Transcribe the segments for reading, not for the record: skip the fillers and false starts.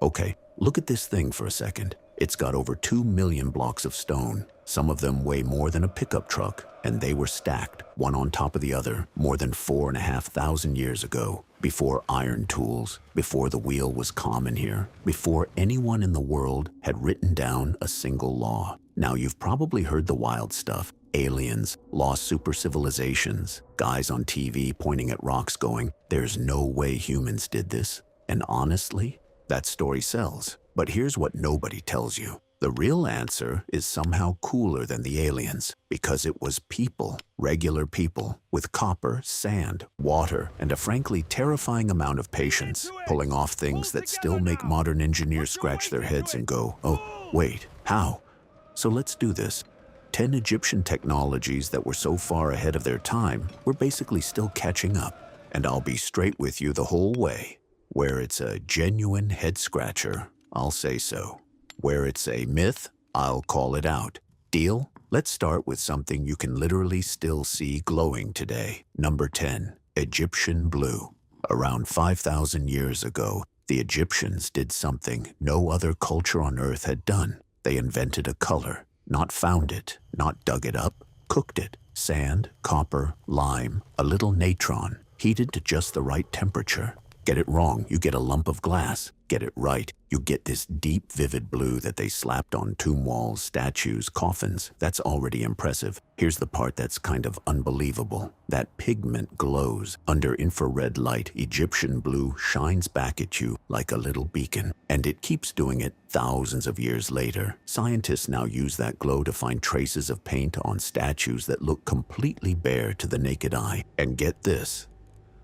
Okay, look at this thing for a second. It's got over 2 million blocks of stone. Some of them weigh more than a pickup truck, and they were stacked, one on top of the other, more than 4,500 years ago, before iron tools, before the wheel was common here, before anyone in the world had written down a single law. Now, you've probably heard the wild stuff. Aliens, lost super civilizations, guys on TV pointing at rocks going, "There's no way humans did this." And honestly, that story sells. But here's what nobody tells you. The real answer is somehow cooler than the aliens, because it was people, regular people, with copper, sand, water, and a frankly terrifying amount of patience, pulling off things that still make modern engineers scratch their heads and go, "Oh, wait, how?" So let's do this. 10 Egyptian technologies that were so far ahead of their time, we're basically still catching up. And I'll be straight with you the whole way. Where it's a genuine head-scratcher, I'll say so. Where it's a myth, I'll call it out. Deal? Let's start with something you can literally still see glowing today. Number 10, Egyptian blue. Around 5,000 years ago, the Egyptians did something no other culture on Earth had done. They invented a color. Not found it, not dug it up, cooked it. Sand, copper, lime, a little natron, heated to just the right temperature. Get it wrong, you get a lump of glass. Get it right, you get this deep, vivid blue that they slapped on tomb walls, statues, coffins. That's already impressive. Here's the part that's kind of unbelievable. That pigment glows. Under infrared light, Egyptian blue shines back at you like a little beacon. And it keeps doing it thousands of years later. Scientists now use that glow to find traces of paint on statues that look completely bare to the naked eye. And get this.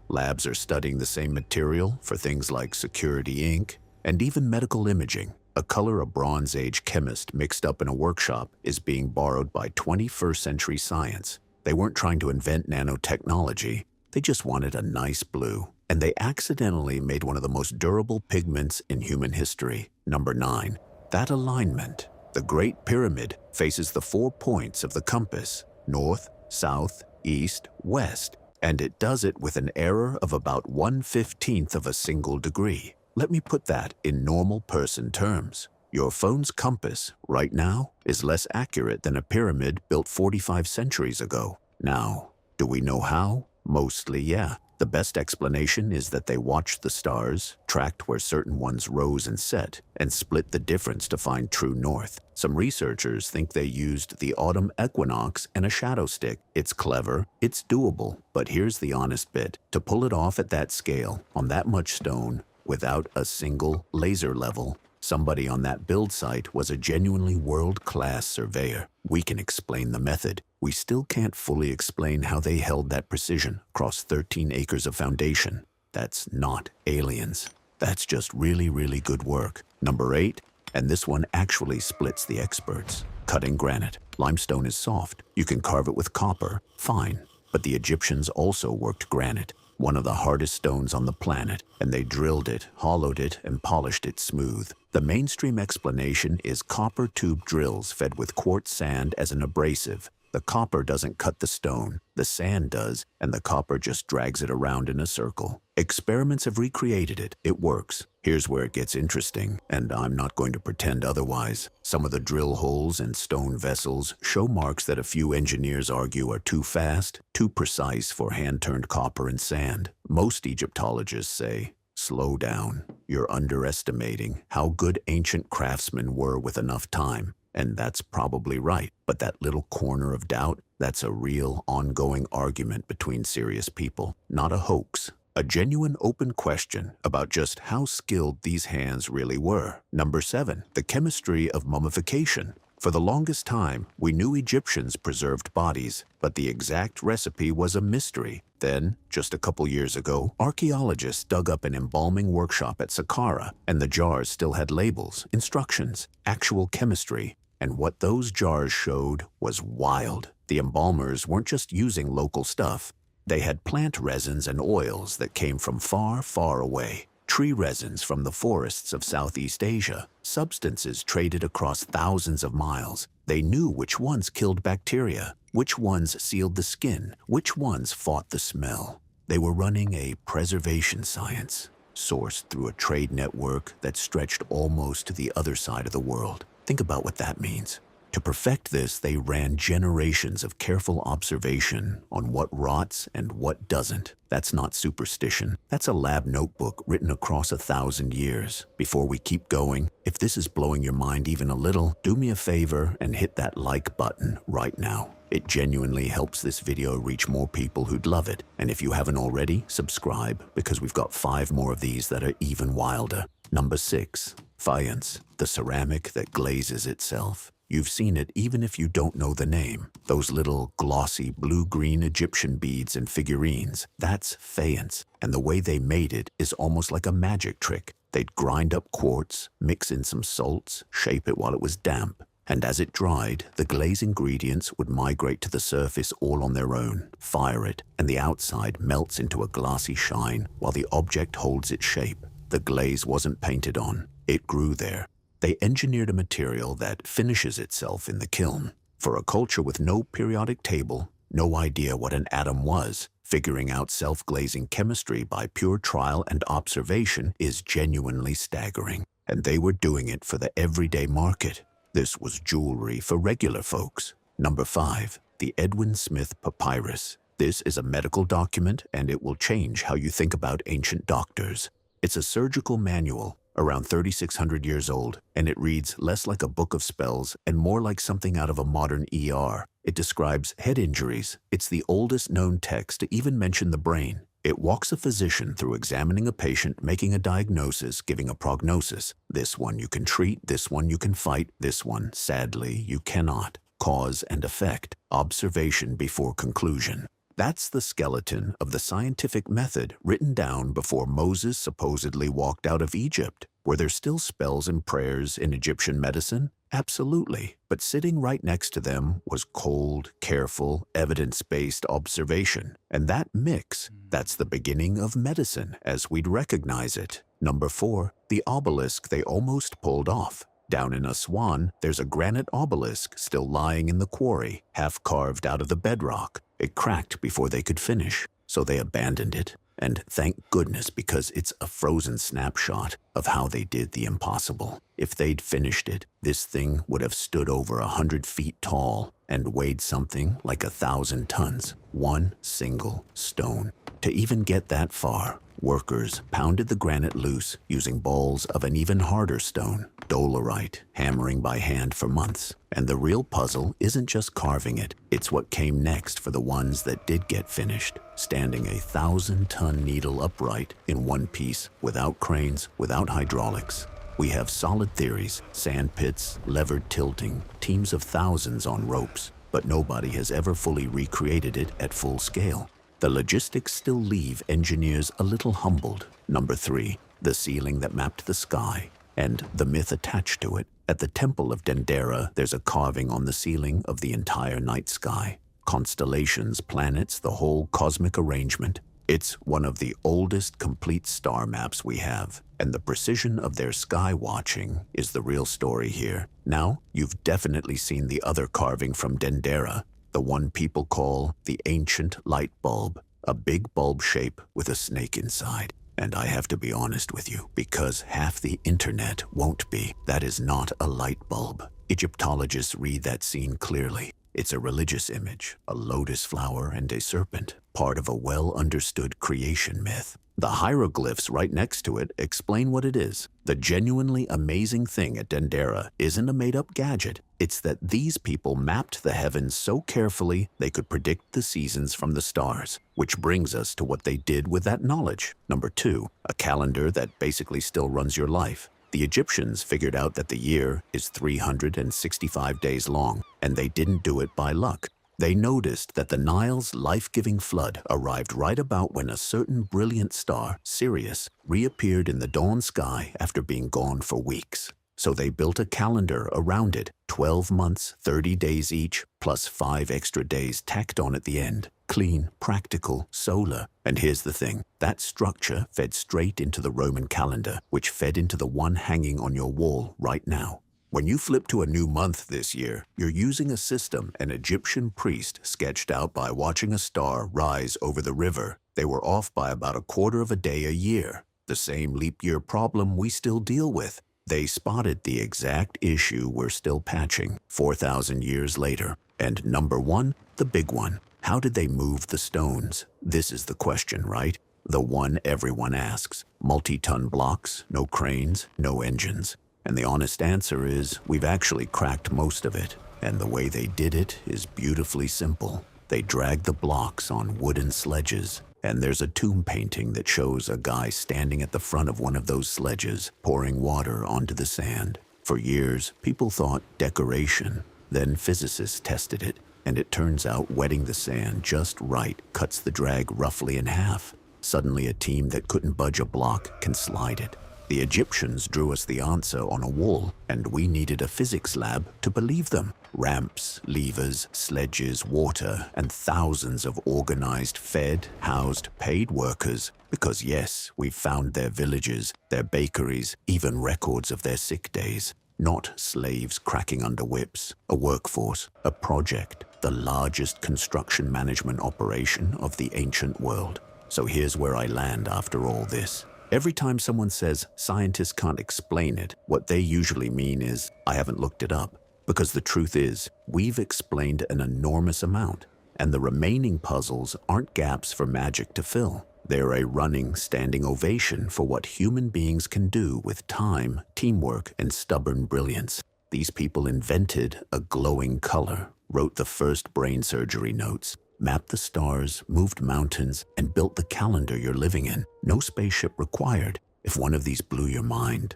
Labs are studying the same material for things like security ink and even medical imaging. A color a Bronze Age chemist mixed up in a workshop is being borrowed by 21st century science. They weren't trying to invent nanotechnology, they just wanted a nice blue. And they accidentally made one of the most durable pigments in human history. Number 9, that alignment. The Great Pyramid faces the 4 points of the compass: north, south, east, west. And it does it with an error of about 1/15th of a single degree. Let me put that in normal person terms. Your phone's compass, right now, is less accurate than a pyramid built 45 centuries ago. Now, do we know how? Mostly, yeah. The best explanation is that they watched the stars, tracked where certain ones rose and set, and split the difference to find true north. Some researchers think they used the autumn equinox and a shadow stick. It's clever, it's doable, but here's the honest bit. To pull it off at that scale, on that much stone, without a single laser level, somebody on that build site was a genuinely world-class surveyor. We can explain the method. We still can't fully explain how they held that precision across 13 acres of foundation. That's not aliens. That's just really, really good work. Number 8, and this one actually splits the experts. Cutting granite. Limestone is soft. You can carve it with copper. Fine. But the Egyptians also worked granite, one of the hardest stones on the planet, and they drilled it, hollowed it, and polished it smooth. The mainstream explanation is copper tube drills fed with quartz sand as an abrasive. The copper doesn't cut the stone, the sand does, and the copper just drags it around in a circle. Experiments have recreated it. It works. Here's where it gets interesting, and I'm not going to pretend otherwise. Some of the drill holes and stone vessels show marks that a few engineers argue are too fast, too precise for hand-turned copper and sand. Most Egyptologists say, slow down. You're underestimating how good ancient craftsmen were with enough time. And that's probably right. But that little corner of doubt, that's a real ongoing argument between serious people, not a hoax. A genuine open question about just how skilled these hands really were. Number 7, the chemistry of mummification. For the longest time, we knew Egyptians preserved bodies, but the exact recipe was a mystery. Then, just a couple years ago, archaeologists dug up an embalming workshop at Saqqara, and the jars still had labels, instructions, actual chemistry. And what those jars showed was wild. The embalmers weren't just using local stuff. They had plant resins and oils that came from far, far away. Tree resins from the forests of Southeast Asia. Substances traded across thousands of miles. They knew which ones killed bacteria, which ones sealed the skin, which ones fought the smell. They were running a preservation science. sourced through a trade network that stretched almost to the other side of the world. Think about what that means. To perfect this, they ran generations of careful observation on what rots and what doesn't. That's not superstition. That's a lab notebook written across 1,000 years. Before we keep going, if this is blowing your mind even a little, do me a favor and hit that like button right now. It genuinely helps this video reach more people who'd love it. And if you haven't already, subscribe, because we've got 5 more of these that are even wilder. Number 6, faience, the ceramic that glazes itself. You've seen it even if you don't know the name. Those little glossy blue-green Egyptian beads and figurines, that's faience. And the way they made it is almost like a magic trick. They'd grind up quartz, mix in some salts, shape it while it was damp. And as it dried, the glaze ingredients would migrate to the surface all on their own, fire it, and the outside melts into a glassy shine while the object holds its shape. The glaze wasn't painted on, it grew there. They engineered a material that finishes itself in the kiln. For a culture with no periodic table, no idea what an atom was, figuring out self-glazing chemistry by pure trial and observation is genuinely staggering. And they were doing it for the everyday market. This was jewelry for regular folks. Number 5, the Edwin Smith Papyrus. This is a medical document, and it will change how you think about ancient doctors. It's a surgical manual, around 3,600 years old, and it reads less like a book of spells and more like something out of a modern ER. It describes head injuries. It's the oldest known text to even mention the brain. It walks a physician through examining a patient, making a diagnosis, giving a prognosis. This one you can treat, this one you can fight, this one, sadly, you cannot. Cause and effect, observation before conclusion. That's the skeleton of the scientific method written down before Moses supposedly walked out of Egypt. Were there still spells and prayers in Egyptian medicine? Absolutely. But sitting right next to them was cold, careful, evidence-based observation. And that mix, that's the beginning of medicine as we'd recognize it. Number 4, the obelisk they almost pulled off. Down in Aswan, there's a granite obelisk still lying in the quarry, half carved out of the bedrock. It cracked before they could finish, so they abandoned it. And thank goodness, because it's a frozen snapshot of how they did the impossible. If they'd finished it, this thing would have stood over 100 feet tall and weighed something like 1,000 tons. One single stone. To even get that far, workers pounded the granite loose using balls of an even harder stone, dolerite, hammering by hand for months. And the real puzzle isn't just carving it, it's what came next for the ones that did get finished, standing a 1,000-ton needle upright in one piece, without cranes, without hydraulics. We have solid theories, sand pits, levered tilting, teams of thousands on ropes, but nobody has ever fully recreated it at full scale. The logistics still leave engineers a little humbled. Number 3, the ceiling that mapped the sky, and the myth attached to it. At the Temple of Dendera, there's a carving on the ceiling of the entire night sky. Constellations, planets, the whole cosmic arrangement. It's one of the oldest complete star maps we have, and the precision of their sky watching is the real story here. Now, you've definitely seen the other carving from Dendera, the one people call the ancient light bulb, a big bulb shape with a snake inside. And I have to be honest with you, because half the internet won't be. That is not a light bulb. Egyptologists read that scene clearly. It's a religious image, a lotus flower and a serpent, part of a well-understood creation myth. The hieroglyphs right next to it explain what it is. The genuinely amazing thing at Dendera isn't a made-up gadget. It's that these people mapped the heavens so carefully they could predict the seasons from the stars, which brings us to what they did with that knowledge. Number 2, a calendar that basically still runs your life. The Egyptians figured out that the year is 365 days long, and they didn't do it by luck. They noticed that the Nile's life-giving flood arrived right about when a certain brilliant star, Sirius, reappeared in the dawn sky after being gone for weeks. So they built a calendar around it, 12 months, 30 days each, plus 5 extra days tacked on at the end. Clean, practical, solar. And here's the thing, that structure fed straight into the Roman calendar, which fed into the one hanging on your wall right now. When you flip to a new month this year, you're using a system an Egyptian priest sketched out by watching a star rise over the river. They were off by about a quarter of a day a year. The The same leap year problem we still deal with. They spotted the exact issue we're still patching 4,000 years later. And number one, the big one. How did they move the stones? This is the question, right? The one everyone asks. Multi-ton blocks, no cranes, no engines. And the honest answer is, we've actually cracked most of it. And the way they did it is beautifully simple. They dragged the blocks on wooden sledges. And there's a tomb painting that shows a guy standing at the front of one of those sledges, pouring water onto the sand. For years, people thought decoration. Then physicists tested it, and it turns out wetting the sand just right cuts the drag roughly in half. Suddenly, a team that couldn't budge a block can slide it. The Egyptians drew us the answer on a wall, and we needed a physics lab to believe them. Ramps, levers, sledges, water, and thousands of organized, fed, housed, paid workers. Because yes, we've found their villages, their bakeries, even records of their sick days. Not slaves cracking under whips. A workforce, a project, the largest construction management operation of the ancient world. So here's where I land after all this. Every time someone says scientists can't explain it, what they usually mean is, I haven't looked it up. Because the truth is, we've explained an enormous amount, and the remaining puzzles aren't gaps for magic to fill. They're a running, standing ovation for what human beings can do with time, teamwork, and stubborn brilliance. These people invented a glowing color, wrote the first brain surgery notes, mapped the stars, moved mountains, and built the calendar you're living in. No spaceship required. If one of these blew your mind,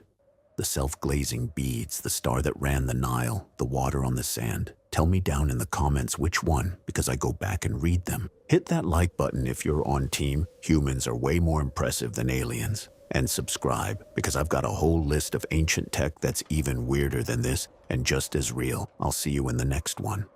the self-glazing beads, the star that ran the Nile, the water on the sand, tell me down in the comments which one, because I go back and read them. Hit that like button if you're on team humans are way more impressive than aliens. And subscribe, because I've got a whole list of ancient tech that's even weirder than this and just as real. I'll see you in the next one.